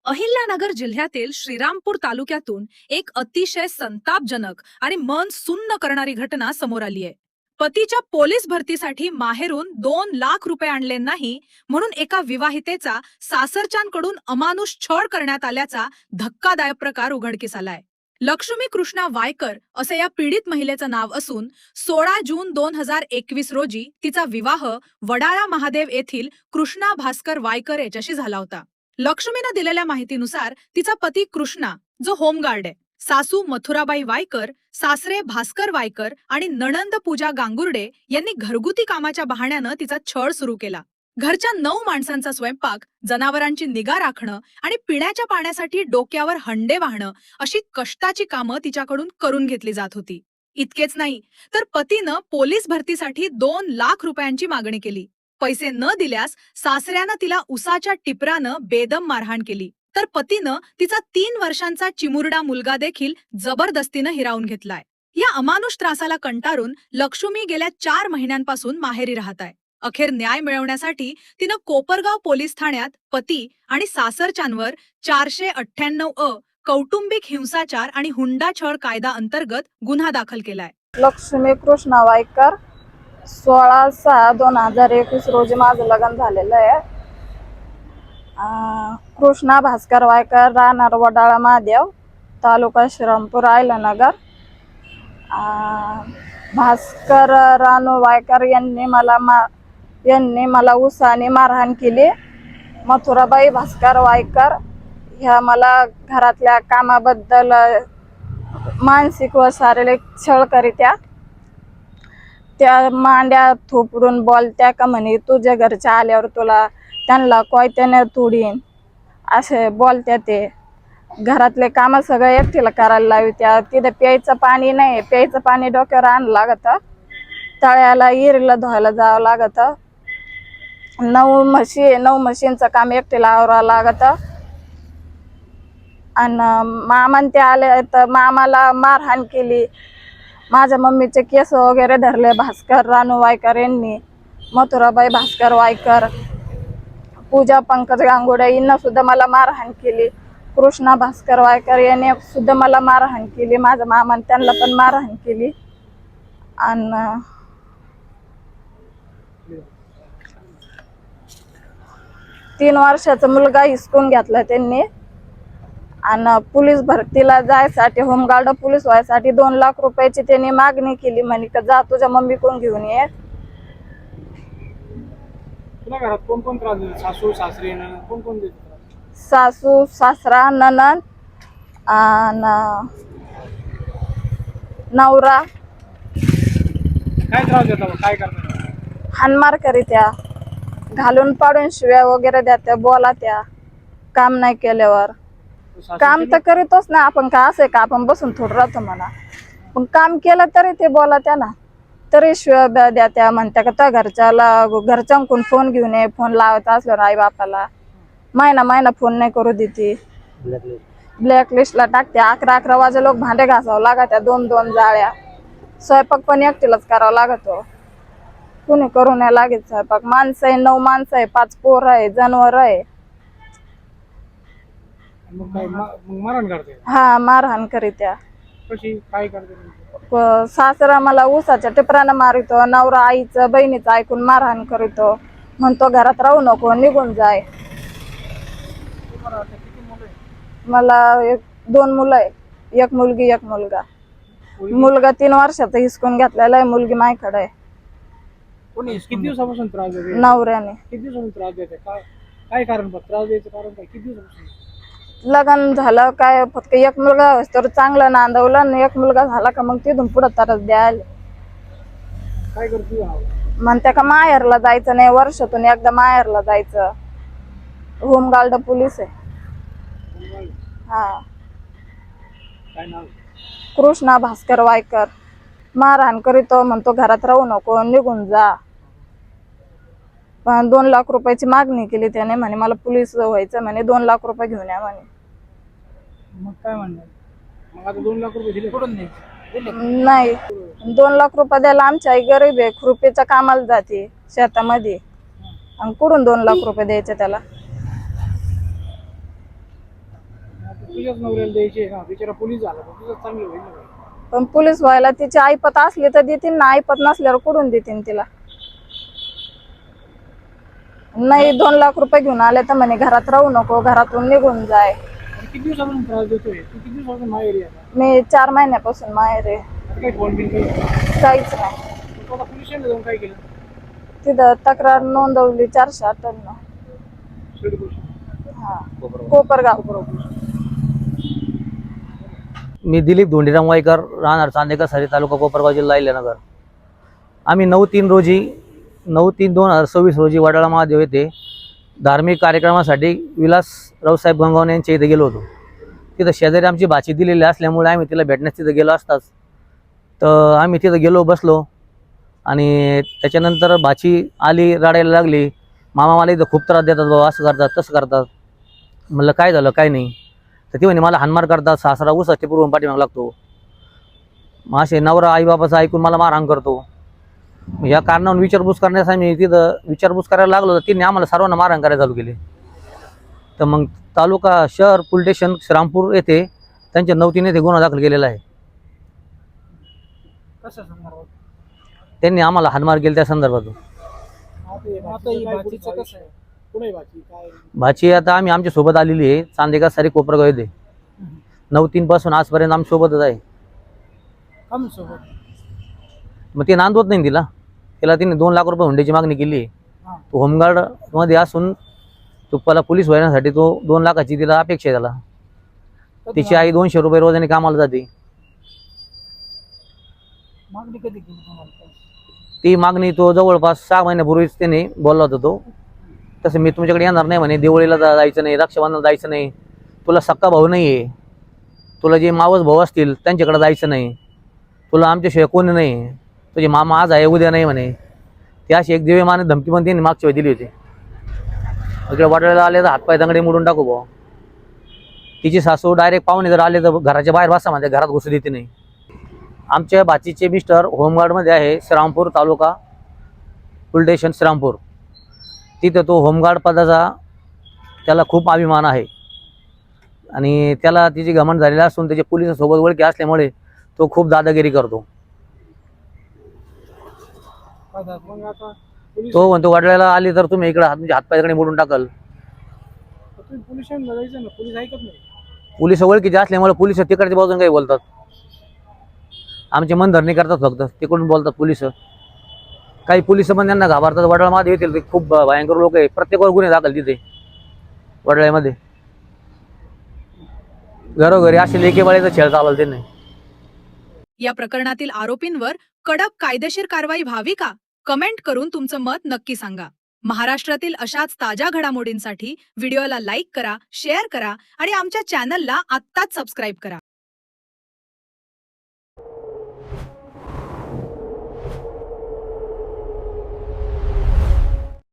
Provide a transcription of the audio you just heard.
अहिल्यानगर जिल्ह्यातील श्रीरामपूर तालुक्यातून एक अतिशय संतापजनक आणि मन सुन्न करणारी घटना समोर आली आहे। पतीच्या पोलीस भरतीसाठी माहेरून 2 लाख रुपये आणले नाही म्हणून एका विवाहितेचा सासरच्यांकडून अमानुष छळ करण्यात आल्याचा धक्कादायक प्रकार उघडकीस आलाय। लक्ष्मी कृष्णा वायकर असे या पीडित महिलेचं नाव असून 16 जून 2021 रोजी तिचा विवाह वडाळा महादेव येथील कृष्णा भास्कर वायकर याच्याशी झाला होता। लक्ष्मीने दिलेल्या माहितीनुसार तिचा पती कृष्णा, जो होमगार्ड आहे, सासू मथुराबाई वायकर, सासरे भास्कर वायकर आणि नणंद पूजा गांगुर्डे यांनी घरगुती कामाच्या बहाण्यानं तिचा छळ सुरू केला। घरच्या 9 माणसांचा स्वयंपाक, जनावरांची निगा राखणं आणि पिण्याच्या पाण्यासाठी डोक्यावर हंडे वाहणं अशी कष्टाची कामं तिच्याकडून करून घेतली जात होती। इतकेच नाही तर पतीनं पोलीस भरतीसाठी 2 लाख रुपयांची मागणी केली। पैसे न दिल्यास सासऱ्यानं तिला उसाच्या टिपरानं बेदम मारहाण केली, तर पतीनं तिचा 3 वर्षांचा चिमुरडा मुलगा देखील जबरदस्तीनं हिरावून घेतलाय। या अमानुष त्रासाला कंटाळून लक्ष्मी गेल्या 4 महिन्यांपासून माहेरी राहत आहे। अखेर न्याय मिळवण्यासाठी तिनं कोपरगाव पोलीस ठाण्यात पती आणि सासरच्यांवर 498 कौटुंबिक हिंसाचार आणि हुंडा छळ कायदा अंतर्गत गुन्हा दाखल केलाय। लक्ष्मी कृष्णा वायकर 16/6/2021 रोजी माझं लग्न झालेलं आहे। कृष्णा भास्कर वायकर, राहणार वडाळा महादेव, तालुका श्रीरामपूर, अहिल्यानगर। भास्कर रानू वायकर यांनी मला उसाने मारहाण केली। मथुराबाई भास्कर वायकर ह्या मला घरातल्या कामाबद्दल मानसिक व शारीरिक छळ करीत्या। त्या मांड्या थोपडून बोलत्या का म्हणे तुझ्या घरच्या आल्यावर तुला त्यांना कोयत्याने तोडीन असे बोलत्या। ते घरातले काम सगळे एकटीला करायला लावत्या। तिथे प्यायचं पाणी नाही, प्यायचं पाणी डोक्यावर आणावं लागतं, तळ्याला इरीला धुवायला जावं लागतं। 9 म्हशींचं काम एकटीला आवरावं लागतं। आणि मामा ते आले तर मामाला मारहाण केली। माझ्या मम्मीचे केस वगैरे धरले भास्कर रानू वायकर यांनी। मथुराबाई भास्कर वायकर, पूजा पंकज गांगुर्डे यांना सुद्धा मला मारहाण केली। कृष्णा भास्कर वायकर यांनी सुद्धा मला मारहाण केली। माझ्या मामाने त्यांना पण मारहाण केली। आणि 3 वर्षाचा मुलगा हिसकून घेतला त्यांनी। आणि पोलीस भरतीला जायसाठी, होमगार्ड पोलीस व्हायसाठी 2 लाख रुपयाची त्यांनी मागणी केली। म्हणे का जा तुझ्या मम्मी कोण घेऊन ये। तुला घरात कोण कोण त्रास देते? सासू सासरे कोण कोण देते? सासू सासरा ननंद आणि नवरा। काय त्रास देतात? काय करतात? हानमार करीत्या, घालून पाडून शिव्या वगैरे देत्या, बोलात्या काम नाही केल्यावर। काम तर करीतोच ना आपण, का असं का आपण बसून थोडं राहतो म्हणा, पण काम केलं तरी ते बोलात्या ना, तरी शिव्या द्या। म्हणत्या का त्या घरच्यांकडून फोन घेऊन ये, फोन लावायचा असल्यावर आई बापाला महिना फोन नाही करू देते, ब्लॅकलिस्टला टाकते। 11 वाजे लोक भांडे घासावं लागत्या, 2 जाळ्या। स्वयंपाक पण एकटीलाच करावं लागतो, कुणी करू नाही लागत स्वयंपाक। माणसं आहे, 9 माणसं आहे, 5 पोरं आहे, जनावर आहे। मारहाण करते? हा, मारहाण करीत्या। कशी काय करते? सासरा मला उसाच्या टिपरानं मारितो, नवरा आईचं बहिणीचं ऐकून मारहाण करीतो, म्हणतो घरात राहू नको, निघून जाय। मला 2 मुलं आहे, 1 मुलगी 1 मुलगा। मुलगा 3 वर्षाचा हिसकून घेतलेला आहे, मुलगी माझ्याकडे आहे। किती दिवसापासून त्रास देते? नवऱ्याने। किती दिवसापासून त्रास देते? काय कारण? त्रास द्यायचं कारण काय? किती दिवसापासून? लग्न झालं काय, फक्त 1 मुलगा तर चांगलं नांदवलं, आणि 1 मुलगा झाला का मग तिथून पुढे त्रास द्यायला। काय करते? म्हणते का माहेरला जायचं नाही, वर्षातून एकदा माहेरला जायचं। होमगार्ड पोलीस आहे। हा। काय नाव? कृष्णा भास्कर वायकर। मारहाण करीतो, म्हणतो घरात राहू नको, निघून जा। पण 2 लाख रुपयाची मागणी केली त्याने, म्हणे मला पोलीस व्हायचं म्हणे, 2 लाख रुपये घेऊन या म्हणे। मग काय म्हणणार? मग आता 2 लाख रुपये दिले? कुठून दिले? नाही, 2 लाख रुपये द्यायला आमची आई गरीब आहे, खुरपीच्या कामाला जाते शेतामध्ये, आणि कुठून 2 लाख रुपये द्यायचे त्याला? तुझ्याच नवऱ्याला द्यायचे ना, बिचारा पोलीस झाला तर तुझं चांगलं होईल ना बाई. पण पोलीस व्हायला तिची ऐपत असली तर देतील ना, ऐपत नसल्यावर कुठून देतील तिला? नाही 2 लाख रुपये घेऊन आले तर म्हणे घरात राहू नको, घरातून निघून जाय. आणि किती दिवसापासून त्रास देतोय तू? किती दिवसापासून माहेरी आहे आता? मी 4 महिन्यापासून माहेर आहे. आता काही फोन बिल काही काहीच नाही. तू आता पोलीस स्टेशनला जाऊन काय केलं? तिथं तक्रार नोंदवली 458. शिर्डी पोलीस. हा, कोपरगाव. मी दिलीप धोंडीराम वाईकर, राहणार चांदेकर सारी, तालुका कोपरगाव, जिल्हा अहिल्यानगर. आम्ही 9/3/2026 रोजी वडाळा महादेव येथे धार्मिक कार्यक्रमासाठी विलास रावसाहेब गंगावणे यांच्या इथे गेलो होतो. तिथं शेजारी आमची भाची दिलेली असल्यामुळे आम्ही तिला भेटण्यास तिथं गेलो असताच तर आम्ही तिथं गेलो, बसलो आणि त्याच्यानंतर भाची आली, रडायला लागली. मामा मला इथं खूप त्रास देतात बाबा, असं करतात तसं करतात. म्हणलं काय झालं काय नाही, तर ती म्हणे मला हानमार करतात, सासरा उसाचे पुरवून पाठीमाग लागतो, मग असे नवरा आईबापाचं ऐकून मला मारहाण करतो. या कारणावरून विचारपूस करण्यास आम्ही तिथं विचारपूस करायला लागलो तर तिने आम्हाला सर्वांना मारहाण करायला चालू केली. तर मग तालुका शहर पोलीस स्टेशन श्रीरामपूर येथे त्यांच्या 9/3 येथे गुन्हा दाखल केलेला आहे. कशा संदर्भात? त्यांनी आम्हाला हानमार केली त्या संदर्भात. आता ही भाचीचं कसं आहे? कुठे भाची काय? भाची आता आमच्या सोबत आलेली आहे, चांदेका सारी कोपरगाव येथे. 9/3 पासून आजपर्यंत आम्ही सोबतच आहे. कम सोबत? मग ते नांदवत नाही तिला तिने 2 लाख रुपये हुंड्याची मागणी केली. हा. तो होमगार्ड मध्ये असून तो पहिला पोलीस होण्यासाठी तो 2 लाखाची तिला अपेक्षा आहे. त्याला तिची आई 200 रुपये रोजाने कामाला जाते. मागणी कधी केली तुम्हाला? ती मागणी तो जवळपास 6 महिन्यापूर्वीच त्याने बोलला होता. तो तसं मी तुमच्याकडे येणार नाही म्हणे, दिवाळीला जायचं नाही, रक्षाबंधनाला जायचं नाही, तुला सक्का भाऊ नाही आहे, तुला जे मावस भाऊ असतील त्यांच्याकडे जायचं नाही, तुला आमच्याशिवाय कोणी नाही, तुझे मामा आज आहे उद्या नाही म्हणे. ती अशी एक दिव्यमान धमकी पण त्यांनी मागच्या वेळी दिली होती. इकडे वाटायला आले तर हातपाय तंगडे मोडून टाकू भाऊ. तिची सासू डायरेक्ट पाहुणे जर आले तर घराच्या बाहेर बसा म्हणते, घरात घुसू देते नाही. आमच्या भाचीचे मिस्टर होमगार्डमध्ये आहे, श्रीरामपूर तालुका पोलीस स्टेशन श्रीरामपूर. तिथं तो होमगार्ड पदाचा त्याला खूप अभिमान आहे आणि त्याला तिची घमंड झालेली असून त्याच्या पोलिसांसोबत ओळखी असल्यामुळे तो खूप दादागिरी करतो. मग आता पोलीस तो म्हणतो वडिलाला आली तर तुम्ही इकडे म्हणजे हातपायकडे मोडून टाकल. तुम्ही पोलीस स्टेशनला जायचं ना, पोलीस ऐकत नाही. पोलिस ओळखीचे असल्यामुळे पोलिस तिकडच्या बाजून काही बोलतात, आमचे मनधरणी करतात फक्त, तिकडून बोलतात पोलिस. काही पोलिस पण त्यांना घाबरतात. वडाळ्यामध्ये येतील ते खूप भयंकर लोक आहे, प्रत्येकावर गुन्हे दाखल तिथे वडाळ्यामध्ये. घरोघरी असे लेकेबाळीचा खेळ चालवला त्यांनी. या प्रकरणातील आरोपींवर कडक कायदेशीर कारवाई व्हावी का? कमेंट करून तुमचं मत नक्की सांगा. महाराष्ट्रातील अशाच ताज्या घडामोडींसाठी व्हिडिओला लाईक करा, शेअर करा आणि आमच्या चॅनलला आत्ताच सबस्क्राईब करा.